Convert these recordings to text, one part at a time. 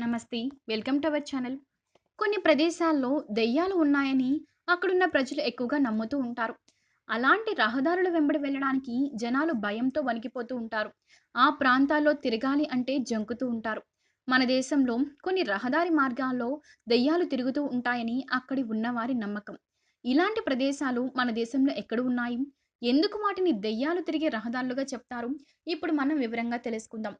నమస్తే. Welcome to our channel. కొన్ని ప్రదేశాల్లో దెయ్యాలు ఉన్నాయని అక్కడున్న ప్రజలు ఎక్కువగా నమ్ముతూ ఉంటారు. అలాంటి రహదారుల వెంబడి వెళ్ళడానికి జనాలు భయంతో వణికిపోతూ ఉంటారు. ఆ ప్రాంతాల్లో తిరగాలి అంటే జంకుతూ ఉంటారు. మన దేశంలో కొన్ని రహదారి మార్గాల్లో దెయ్యాలు తిరుగుతూ ఉంటాయని అక్కడి ఉన్నవారి నమ్మకం. ఇలాంటి ప్రదేశాలు మన దేశంలో ఎక్కడ ఉన్నాయి? ఎందుకు వాటిని దెయ్యాలు తిరిగే రహదారులుగా చెప్తారు? ఇప్పుడు మనం వివరంగా తెలుసుకుందాం.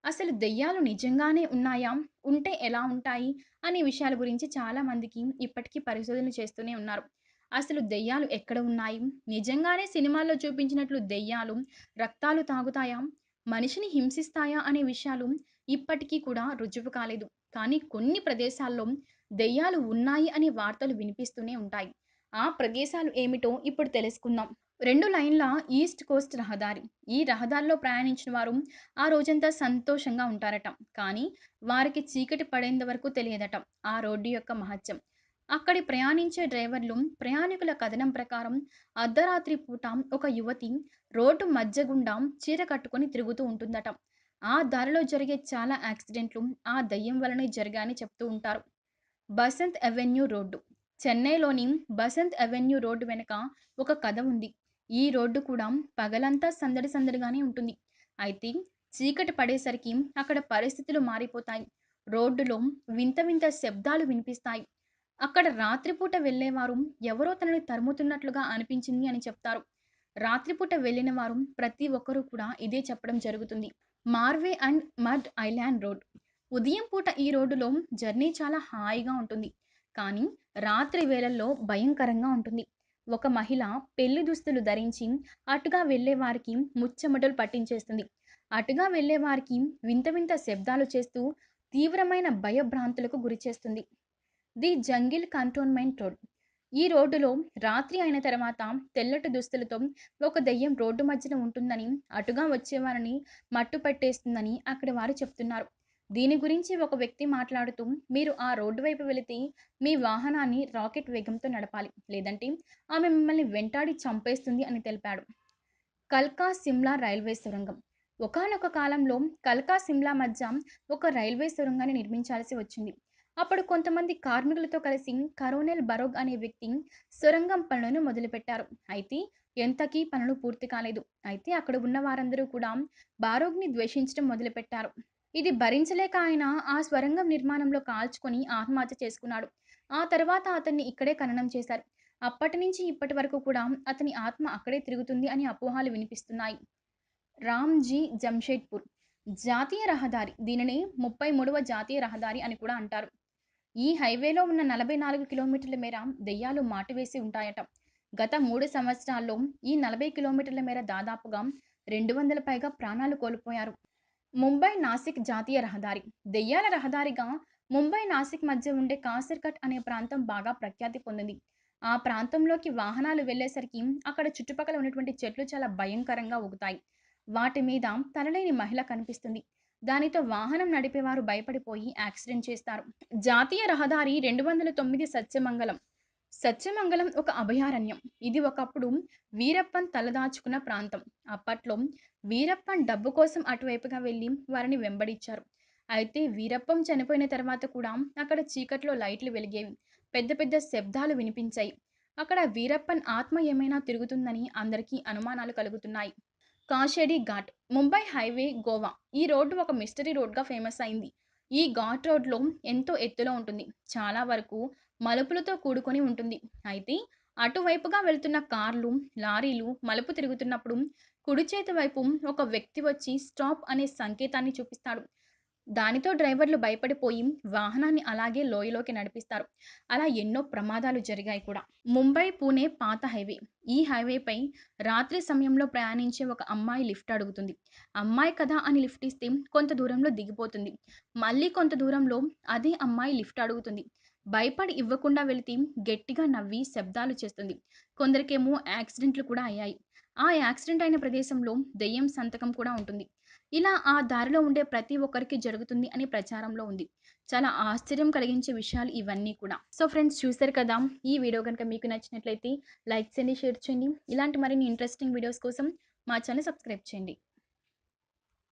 అసలు దెయ్యాలు నిజంగానే ఉన్నాయా? ఉంటే ఎలా ఉంటాయి? అనే విషయాల గురించి చాలా మందికి ఇప్పటికీ పరిశోధనలు చేస్తూనే ఉన్నారు. అసలు దెయ్యాలు ఎక్కడ ఉన్నాయి? నిజంగానే సినిమాల్లో చూపించినట్లు దెయ్యాలు రక్తాలు తాగుతాయా? మనిషిని హింసిస్తాయా? అనే విషయాలు ఇప్పటికీ కూడా రుజువు కాలేదు. కానీ కొన్ని ప్రదేశాల్లో దెయ్యాలు ఉన్నాయి అనే వార్తలు వినిపిస్తూనే ఉంటాయి. ఆ ప్రదేశాలు ఏమిటో ఇప్పుడు తెలుసుకుందాం. 2 లైన్ల ఈస్ట్ కోస్ట్ రహదారి. ఈ రహదారిలో ప్రయాణించిన వారు ఆ రోజంతా సంతోషంగా ఉంటారట. కానీ వారికి చీకటి పడేంత వరకు తెలియదట ఆ రోడ్డు యొక్క మహత్యం. అక్కడి ప్రయాణించే డ్రైవర్లు ప్రయాణికుల కథనం ప్రకారం అర్ధరాత్రి పూట ఒక యువతి రోడ్డు మధ్య గుండా చీర కట్టుకొని తిరుగుతూ ఉంటుందట. ఆ దారిలో జరిగే చాలా యాక్సిడెంట్లు ఆ దయ్యం వలనే జరిగాయని చెప్తూ ఉంటారు. Basant avenue road. చెన్నైలోని బసంత్ అవెన్యూ రోడ్డు వెనక ఒక కథ ఉంది. ఈ రోడ్డు కూడా పగలంతా సందడి సందడిగానే ఉంటుంది. అయితే చీకటి పడేసరికి అక్కడ పరిస్థితులు మారిపోతాయి. రోడ్డులో వింత వింత శబ్దాలు వినిపిస్తాయి. అక్కడ రాత్రిపూట వెళ్ళేవారు ఎవరో తనని తరుముతున్నట్లుగా అనిపించింది అని చెప్తారు. రాత్రిపూట వెళ్ళిన వారు ప్రతి ఒక్కరూ కూడా ఇదే చెప్పడం జరుగుతుంది. మార్వే అండ్ మడ్ ఐలాండ్ రోడ్. ఉదయం పూట ఈ రోడ్డులో జర్నీ చాలా హాయిగా ఉంటుంది. కానీ రాత్రి వేళల్లో భయంకరంగా ఉంటుంది. ఒక మహిళ పెళ్లి దుస్తులు ధరించి అటుగా వెళ్ళే వారికి ముచ్చెమటలు పట్టించేస్తుంది. అటుగా వెళ్ళే వారికి వింత వింత శబ్దాలు చేస్తూ తీవ్రమైన భయభ్రాంతులకు గురిచేస్తుంది. The jungle cantonment road. ఈ రోడ్డులో రాత్రి అయిన తర్వాత తెల్లటి దుస్తులతో ఒక దెయ్యం రోడ్డు మధ్యన ఉంటుందని, అటుగా వచ్చేవారిని మట్టు పట్టేస్తుందని అక్కడి వారు చెప్తున్నారు. దీని గురించి ఒక వ్యక్తి మాట్లాడుతూ, మీరు ఆ రోడ్డు వైపు వెళితే మీ వాహనాన్ని రాకెట్ వేగంతో నడపాలి. లేదంటే ఆమె మిమ్మల్ని వెంటాడి చంపేస్తుంది అని తెలిపాడు. కల్కా సిమ్లా రైల్వే సొరంగం. ఒకానొక కాలంలో కల్కా సిమ్లా మధ్య ఒక రైల్వే సొరంగాన్ని నిర్మించాల్సి వచ్చింది. అప్పుడు కొంతమంది కార్మికులతో కలిసి కరోనెల్ బరోగ్ అనే వ్యక్తి సొరంగం పనులను మొదలుపెట్టారు. అయితే ఎంతకీ పనులు పూర్తి కాలేదు. అయితే అక్కడ ఉన్న వారందరూ కూడా బారోగ్ని ద్వేషించడం మొదలుపెట్టారు. ఇది భరించలేక ఆయన ఆ స్వరంగం నిర్మాణంలో కాల్చుకొని ఆత్మహత్య చేసుకున్నాడు. ఆ తర్వాత అతన్ని ఇక్కడే ఖననం చేశారు. అప్పటి నుంచి ఇప్పటి వరకు కూడా అతని ఆత్మ అక్కడే తిరుగుతుంది అని అపోహలు వినిపిస్తున్నాయి. రామ్‌జీ జంషెడ్పూర్ జాతీయ రహదారి. దీనిని 33వ జాతీయ రహదారి అని కూడా అంటారు. ఈ హైవేలో ఉన్న 44 కిలోమీటర్ల మేర దెయ్యాలు మాటువేసి ఉంటాయట. గత 3 సంవత్సరాల్లో ఈ 40 కిలోమీటర్ల మేర దాదాపుగా 200 పైగా ప్రాణాలు కోల్పోయారు. ముంబై నాసిక్ జాతీయ రహదారి. దెయ్యాల రహదారిగా ముంబై నాసిక్ మధ్య ఉండే కాసర్‌కట్ అనే ప్రాంతం బాగా ప్రఖ్యాతి పొందింది. ఆ ప్రాంతంలోకి వాహనాలు వెళ్ళేసరికి అక్కడ చుట్టుపక్కల ఉన్నటువంటి చెట్లు చాలా భయంకరంగా ఊగుతాయి. వాటి మీద తలలేని మహిళ కనిపిస్తుంది. దానితో వాహనం నడిపేవారు భయపడిపోయి యాక్సిడెంట్ చేస్తారు. జాతీయ రహదారి 209 సత్యమంగళం. సత్యమంగళం ఒక అభయారణ్యం. ఇది ఒకప్పుడు వీరప్పన్ తలదాచుకున్న ప్రాంతం. అప్పట్లో వీరప్పన్ డబ్బు కోసం అటువైపుగా వెళ్లి వారిని వెంబడించారు. అయితే వీరప్పన్ చనిపోయిన తర్వాత కూడా అక్కడ చీకట్లో లైట్లు వెలిగేవి. పెద్ద పెద్ద శబ్దాలు వినిపించాయి. అక్కడ వీరప్పన్ ఆత్మ ఏమైనా తిరుగుతుందని అందరికీ అనుమానాలు కలుగుతున్నాయి. కాషేడి ఘాట్. ముంబై హైవే, గోవా. ఈ రోడ్డు ఒక మిస్టరీ రోడ్‌గా ఫేమస్ అయింది. ఈ ఘాట్ రోడ్‌లో ఎంతో ఎత్తులో ఉంటుంది. చాలా వరకు మలుపులతో కూడుకొని ఉంటుంది. అయితే అటువైపుగా వెళ్తున్న కార్లు, లారీలు మలుపు తిరుగుతున్నప్పుడు కుడి చేతి వైపు ఒక వ్యక్తి వచ్చి స్టాప్ అనే సంకేతాన్ని చూపిస్తాడు. దానితో డ్రైవర్లు భయపడిపోయి వాహనాన్ని అలాగే లోయలోకి నడిపిస్తారు. అలా ఎన్నో ప్రమాదాలు జరిగాయి కూడా. ముంబై, పూణే పాత హైవే. ఈ హైవేపై రాత్రి సమయంలో ప్రయాణించే ఒక అమ్మాయి లిఫ్ట్ అడుగుతుంది. అమ్మాయి కదా అని లిఫ్ట్ ఇస్తే కొంత దూరంలో దిగిపోతుంది. మళ్ళీ కొంత దూరంలో అదే అమ్మాయి లిఫ్ట్ అడుగుతుంది. భయపడి ఇవ్వకుండా వెళితే గట్టిగా నవ్వి శబ్దాలు చేస్తుంది. కొందరికేమో యాక్సిడెంట్లు కూడా అయ్యాయి. ఆ యాక్సిడెంట్ అయిన ప్రదేశంలో దెయ్యం సంతకం కూడా ఉంటుంది. ఇలా ఆ దారిలో ఉండే ప్రతి ఒక్కరికి జరుగుతుంది అని ప్రచారంలో ఉంది. చాలా ఆశ్చర్యం కలిగించే విషయాలు ఇవన్నీ కూడా. సో ఫ్రెండ్స్, చూసారు కదా! ఈ వీడియో గనుక మీకు నచ్చినట్లయితే లైక్ చేయండి, షేర్ చేయండి. ఇలాంటి మరిన్ని ఇంట్రెస్టింగ్ వీడియోస్ కోసం మా ఛానెల్ సబ్స్క్రైబ్ చేయండి.